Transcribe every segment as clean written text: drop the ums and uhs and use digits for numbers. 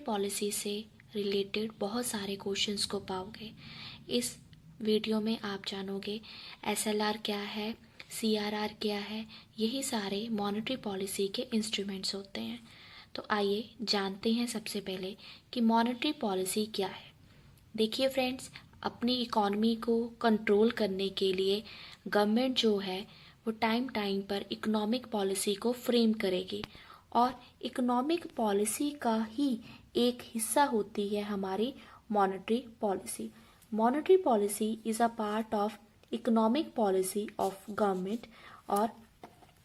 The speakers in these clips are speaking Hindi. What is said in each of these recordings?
पॉलिसी से रिलेटेड बहुत सारे क्वेश्चंस को पाओगे। इस वीडियो में आप जानोगे एसएलआर क्या है, सीआरआर क्या है, यही सारे मॉनेटरी पॉलिसी के इंस्ट्रूमेंट्स होते हैं। तो आइए जानते हैं सबसे पहले कि मॉनेटरी पॉलिसी क्या है। देखिए फ्रेंड्स, अपनी इकॉनमी को कंट्रोल करने के लिए गवर्नमेंट जो है वो टाइम टाइम पर इकोनॉमिक पॉलिसी को फ्रेम करेगी और इकोनॉमिक पॉलिसी का ही एक हिस्सा होती है हमारी monetary policy. Monetary policy is a part of economic policy of government और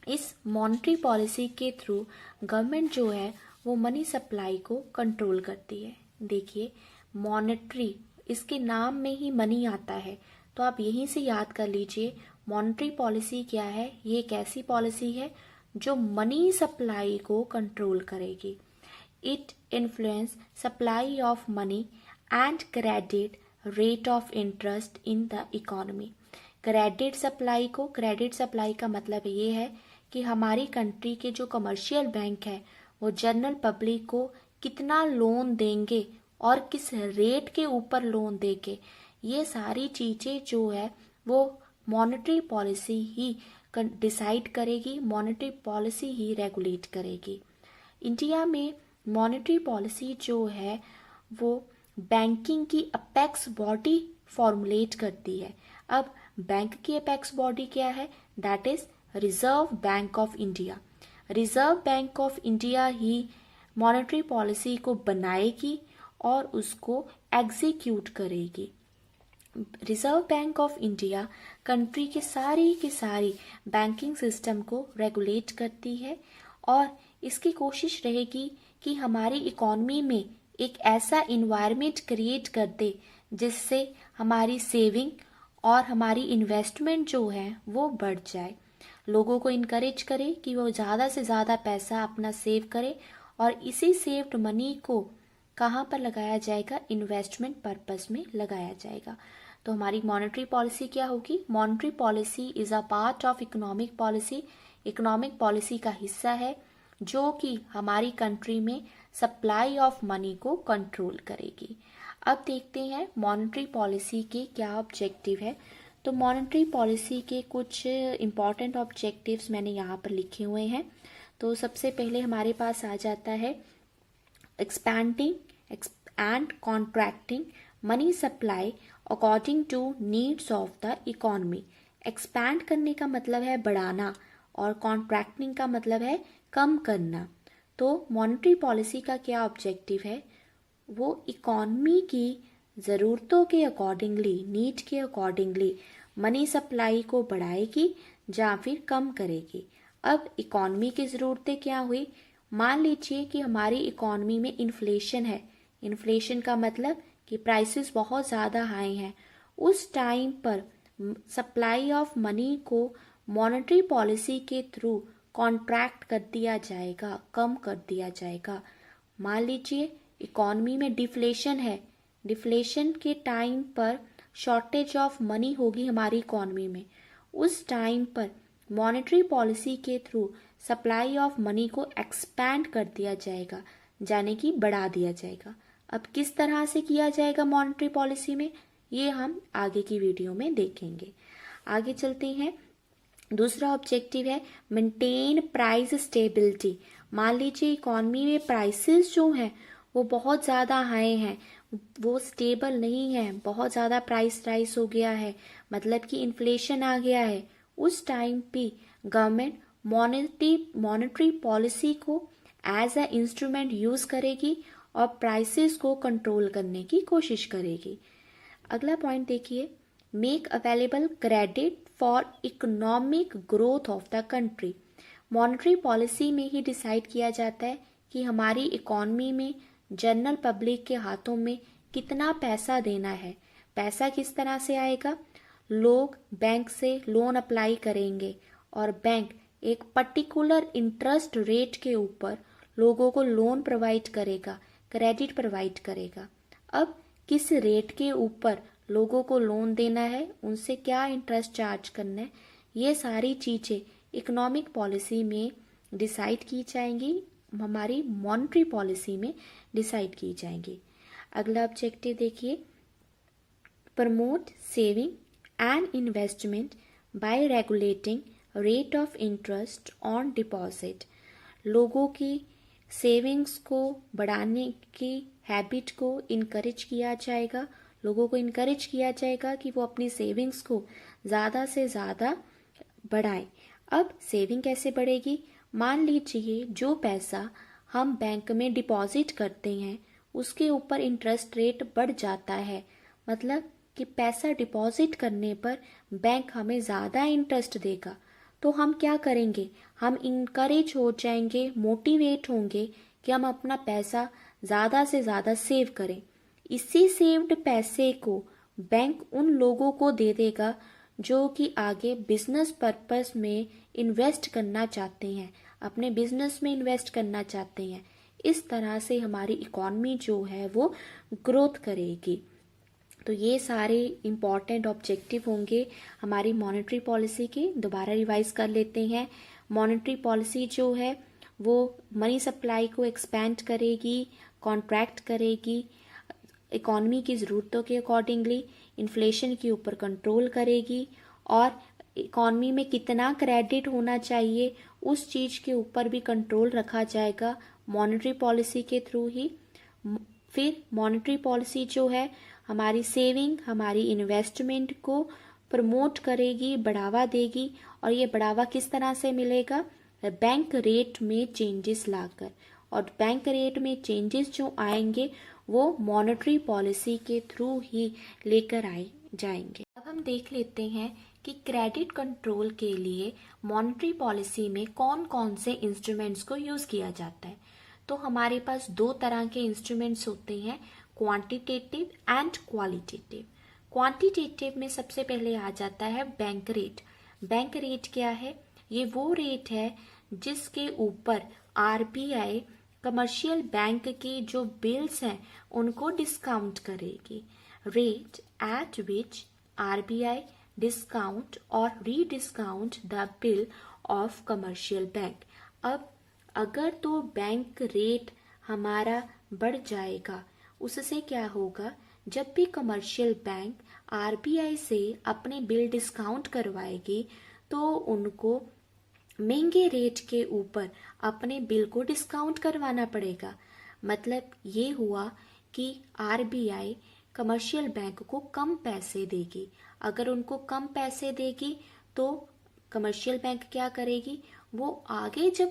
इस मॉनेटरी पॉलिसी के थ्रू गवर्नमेंट जो है वो मनी सप्लाई को कंट्रोल करती है। देखिए, मॉनेटरी, इसके नाम में ही मनी आता है, तो आप यहीं से याद कर लीजिए मॉनेटरी पॉलिसी क्या है। ये एक ऐसी पॉलिसी है जो मनी सप्लाई को कंट्रोल करेगी। It influence supply of money and credit rate of interest in the economy. Credit supply का मतलब ये है कि हमारी कंट्री के जो कमर्शियल बैंक है वो जनरल पब्लिक को कितना लोन देंगे और किस रेट के ऊपर लोन देंगे, ये सारी चीज़ें जो है वो मॉनेटरी पॉलिसी ही डिसाइड करेगी, मॉनेटरी पॉलिसी ही रेगुलेट करेगी। इंडिया में मॉनेटरी पॉलिसी जो है वो बैंकिंग की अपेक्स बॉडी फॉर्मुलेट करती है। अब बैंक की अपेक्स बॉडी क्या है? That is reserve bank of India. Reserve bank of India he monetary policy को बनाएगी और उसको एग्जीक्यूट करेगी। Reserve bank of India country की सारी बैंकिंग सिस्टम को रेगुलेट करती है और इसकी कोशिश रहेगी कि हमारी इकॉनमी में एक ऐसा इन्वायरमेंट क्रिएट कर दे जिससे हमारी सेविंग और हमारी इन्वेस्टमेंट जो है वो बढ़ जाए। लोगों को इनकरेज करे कि वो ज़्यादा से ज़्यादा पैसा अपना सेव करे और इसी सेव्ड मनी को कहाँ पर लगाया जाएगा? इन्वेस्टमेंट पर्पस में लगाया जाएगा। तो हमारी मॉनेटरी पॉलिसी क्या होगी? Monetary policy is a part of economic policy. Economic policy का हिस्सा है जो कि हमारी कंट्री में सप्लाई ऑफ मनी को कंट्रोल करेगी। अब देखते हैं मॉनेटरी पॉलिसी के क्या ऑब्जेक्टिव है। तो मॉनेटरी पॉलिसी के कुछ इम्पॉर्टेंट ऑब्जेक्टिव्स मैंने यहाँ पर लिखे हुए हैं। तो सबसे पहले हमारे पास आ जाता है expanding and contracting money supply according to needs of the economy. Expand करने का मतलब है बढ़ाना और कॉन्ट्रैक्टिंग का मतलब है कम करना। तो मॉनेटरी पॉलिसी का क्या ऑब्जेक्टिव है? वो इकोनॉमी की ज़रूरतों के अकॉर्डिंगली, नीड के अकॉर्डिंगली मनी सप्लाई को बढ़ाएगी या फिर कम करेगी। अब इकोनॉमी की ज़रूरतें क्या हुई? मान लीजिए कि हमारी इकोनॉमी में इन्फ्लेशन है। इन्फ्लेशन का मतलब कि प्राइसेस बहुत ज़्यादा हाई हैं। उस टाइम पर सप्लाई ऑफ मनी को मॉनेटरी पॉलिसी के थ्रू कॉन्ट्रैक्ट कर दिया जाएगा, कम कर दिया जाएगा। मान लीजिए इकोनॉमी में डिफ्लेशन है। डिफ्लेशन के टाइम पर शॉर्टेज ऑफ मनी होगी हमारी इकोनॉमी में। उस टाइम पर मॉनेटरी पॉलिसी के थ्रू सप्लाई ऑफ मनी को एक्सपैंड कर दिया जाएगा, यानी कि बढ़ा दिया जाएगा। अब किस तरह से किया जाएगा मॉनेटरी पॉलिसी में, ये हम आगे की वीडियो में देखेंगे। आगे चलते हैं। दूसरा ऑब्जेक्टिव है मेंटेन प्राइस स्टेबिलिटी। मान लीजिए इकोनॉमी में प्राइसेस जो हैं वो बहुत ज़्यादा हाई हैं, वो स्टेबल नहीं है, बहुत ज़्यादा प्राइस राइज हो गया है, मतलब कि इन्फ्लेशन आ गया है। उस टाइम पे गवर्नमेंट मॉनेटरी पॉलिसी को एज अ इंस्ट्रूमेंट यूज़ करेगी और प्राइसेस को कंट्रोल करने की कोशिश करेगी। अगला पॉइंट देखिए, make available credit for economic growth of the country. Monetary policy में ही डिसाइड किया जाता है कि हमारी इकोनॉमी में जनरल पब्लिक के हाथों में कितना पैसा देना है। पैसा किस तरह से आएगा? लोग बैंक से लोन अप्लाई करेंगे और बैंक एक पर्टिकुलर इंटरेस्ट रेट के ऊपर लोगों को लोन प्रोवाइड करेगा, क्रेडिट प्रोवाइड करेगा। अब किस रेट के ऊपर लोगों को लोन देना है, उनसे क्या इंटरेस्ट चार्ज करना है, ये सारी चीज़ें इकोनॉमिक पॉलिसी में डिसाइड की जाएंगी हमारी मॉनेटरी पॉलिसी में डिसाइड की जाएंगी। अगला ऑब्जेक्टिव देखिए, promote saving and investment by regulating rate of interest on deposit. लोगों की सेविंग्स को बढ़ाने की हैबिट को इनकरेज किया जाएगा। लोगों को इनकरेज किया जाएगा कि वो अपनी सेविंग्स को ज़्यादा से ज़्यादा बढ़ाएं। अब सेविंग कैसे बढ़ेगी? मान लीजिए जो पैसा हम बैंक में डिपॉजिट करते हैं उसके ऊपर इंटरेस्ट रेट बढ़ जाता है, मतलब कि पैसा डिपॉजिट करने पर बैंक हमें ज़्यादा इंटरेस्ट देगा, तो हम क्या करेंगे? हम इनकरेज हो जाएंगे, मोटिवेट होंगे कि हम अपना पैसा ज़्यादा से ज़्यादा सेव करें। इसी सेव्ड पैसे को बैंक उन लोगों को दे देगा जो कि आगे बिजनेस पर्पस में इन्वेस्ट करना चाहते हैं, अपने बिजनेस में इन्वेस्ट करना चाहते हैं। इस तरह से हमारी इकॉनमी जो है वो ग्रोथ करेगी। तो ये सारे इम्पॉर्टेंट ऑब्जेक्टिव होंगे हमारी मॉनेटरी पॉलिसी के। दोबारा रिवाइज कर लेते हैं। मॉनेटरी पॉलिसी जो है वो मनी सप्लाई को एक्सपेंड करेगी, कॉन्ट्रैक्ट करेगी, इकॉनमी की ज़रूरतों के अकॉर्डिंगली इन्फ्लेशन के ऊपर कंट्रोल करेगी, और इकॉनमी में कितना क्रेडिट होना चाहिए उस चीज़ के ऊपर भी कंट्रोल रखा जाएगा मॉनेटरी पॉलिसी के थ्रू ही। फिर मॉनेटरी पॉलिसी जो है हमारी सेविंग, हमारी इन्वेस्टमेंट को प्रमोट करेगी, बढ़ावा देगी, और ये बढ़ावा किस तरह से मिलेगा? बैंक रेट में चेंजेस लाकर। और बैंक रेट में चेंजेस जो आएंगे वो मॉनेटरी पॉलिसी के थ्रू ही लेकर आए जाएंगे। अब हम देख लेते हैं कि क्रेडिट कंट्रोल के लिए मॉनेटरी पॉलिसी में कौन कौन से इंस्ट्रूमेंट्स को यूज़ किया जाता है। तो हमारे पास दो तरह के इंस्ट्रूमेंट्स होते हैं, क्वांटिटेटिव एंड क्वालिटेटिव। क्वांटिटेटिव में सबसे पहले आ जाता है बैंक रेट। बैंक रेट क्या है? ये वो रेट है जिसके ऊपर आरबीआई कमर्शियल बैंक की जो बिल्स हैं उनको डिस्काउंट करेगी। Rate at which RBI discount और rediscount the bill of commercial bank. अब अगर तो बैंक रेट हमारा बढ़ जाएगा, उससे क्या होगा? जब भी कमर्शियल बैंक आरबीआई से अपने बिल डिस्काउंट करवाएगी तो उनको महंगे रेट के ऊपर अपने बिल को डिस्काउंट करवाना पड़ेगा। मतलब ये हुआ कि आरबीआई कमर्शियल बैंक को कम पैसे देगी। अगर उनको कम पैसे देगी तो कमर्शियल बैंक क्या करेगी? वो आगे जब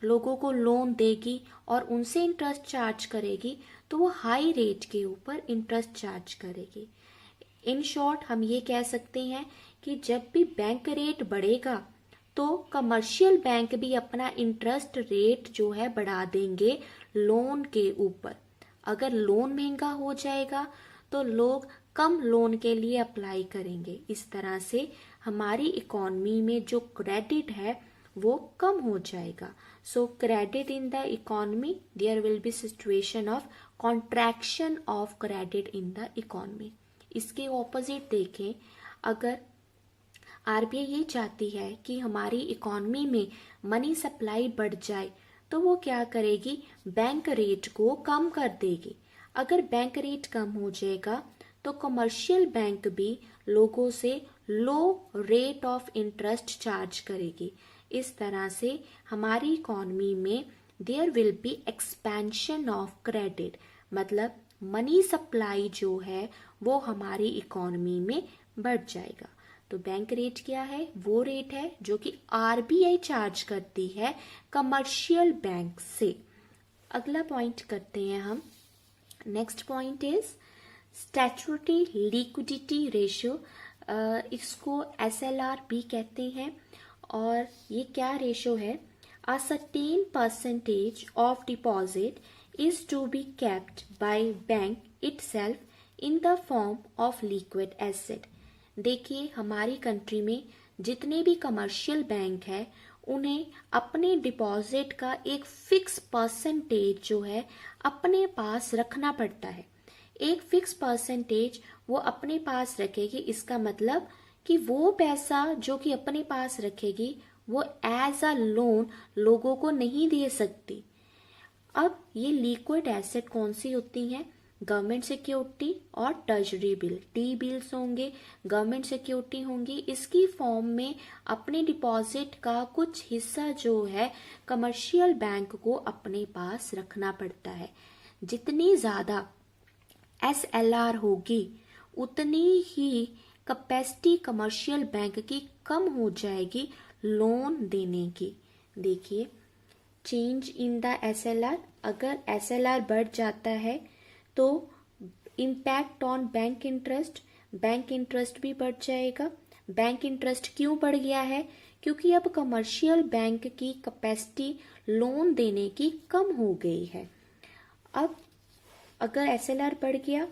लोगों को लोन देगी और उनसे इंटरेस्ट चार्ज करेगी तो वो हाई रेट के ऊपर इंटरेस्ट चार्ज करेगी। इन शॉर्ट हम ये कह सकते हैं कि जब भी बैंक रेट बढ़ेगा तो कमर्शियल बैंक भी अपना इंटरेस्ट रेट जो है बढ़ा देंगे लोन के ऊपर। अगर लोन महंगा हो जाएगा तो लोग कम लोन के लिए अप्लाई करेंगे। इस तरह से हमारी इकॉनमी में जो क्रेडिट है वो कम हो जाएगा। So credit in the economy, there will be situation of contraction of credit in the economy. इसके ऑपोजिट देखें, अगर आरबीआई ये चाहती है कि हमारी इकॉनमी में मनी सप्लाई बढ़ जाए तो वो क्या करेगी? बैंक रेट को कम कर देगी। अगर बैंक रेट कम हो जाएगा तो कमर्शियल बैंक भी लोगों से low rate of interest charge करेगी। इस तरह से हमारी इकॉनमी में there will be expansion of credit, मतलब मनी सप्लाई जो है वो हमारी इकॉनमी में बढ़ जाएगा। तो बैंक रेट क्या है? वो रेट है जो कि आरबीआई चार्ज करती है कमर्शियल बैंक से। अगला पॉइंट करते हैं हम। Next point is statutory liquidity ratio. इसको एसएलआर भी कहते हैं। और ये क्या रेशो है? A certain percentage of deposit is to be kept by bank itself in the form of liquid asset. देखिए, हमारी कंट्री में जितने भी कमर्शियल बैंक है उन्हें अपने डिपॉजिट का एक फिक्स परसेंटेज जो है अपने पास रखना पड़ता है। एक फिक्स परसेंटेज वो अपने पास रखेगी। इसका मतलब कि वो पैसा जो कि अपने पास रखेगी वो एज अ लोन लोगों को नहीं दे सकती। अब ये लिक्विड एसेट कौन सी होती हैं? गवर्नमेंट सिक्योरिटी और ट्रेजरी बिल, टी बिल्स होंगे, गवर्नमेंट सिक्योरिटी होंगी। इसकी फॉर्म में अपने डिपॉजिट का कुछ हिस्सा जो है कमर्शियल बैंक को अपने पास रखना पड़ता है। जितनी ज़्यादा SLR होगी उतनी ही कैपेसिटी कमर्शियल बैंक की कम हो जाएगी लोन देने की। देखिए, चेंज इन द SLR, अगर SLR बढ़ जाता है तो इम्पैक्ट ऑन बैंक इंटरेस्ट भी बढ़ जाएगा। बैंक इंटरेस्ट क्यों बढ़ गया है? क्योंकि अब कमर्शियल बैंक की कैपेसिटी लोन देने की कम हो गई है। अब अगर SLR बढ़ गया,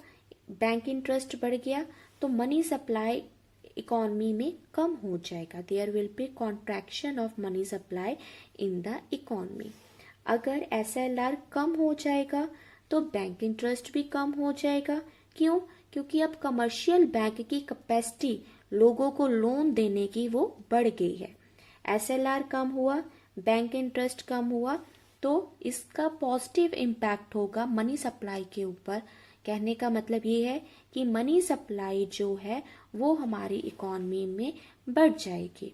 बैंक इंटरेस्ट बढ़ गया, तो मनी सप्लाई इकोनॉमी में कम हो जाएगा। There will be contraction of money supply in the economy. अगर SLR कम हो जाएगा तो बैंक इंटरेस्ट भी कम हो जाएगा। क्यों? क्योंकि अब कमर्शियल बैंक की कैपेसिटी लोगों को लोन देने की वो बढ़ गई है। SLR कम हुआ, बैंक इंटरेस्ट कम हुआ, तो इसका पॉजिटिव इम्पैक्ट होगा मनी सप्लाई के ऊपर। कहने का मतलब ये है कि मनी सप्लाई जो है वो हमारी इकोनॉमी में बढ़ जाएगी।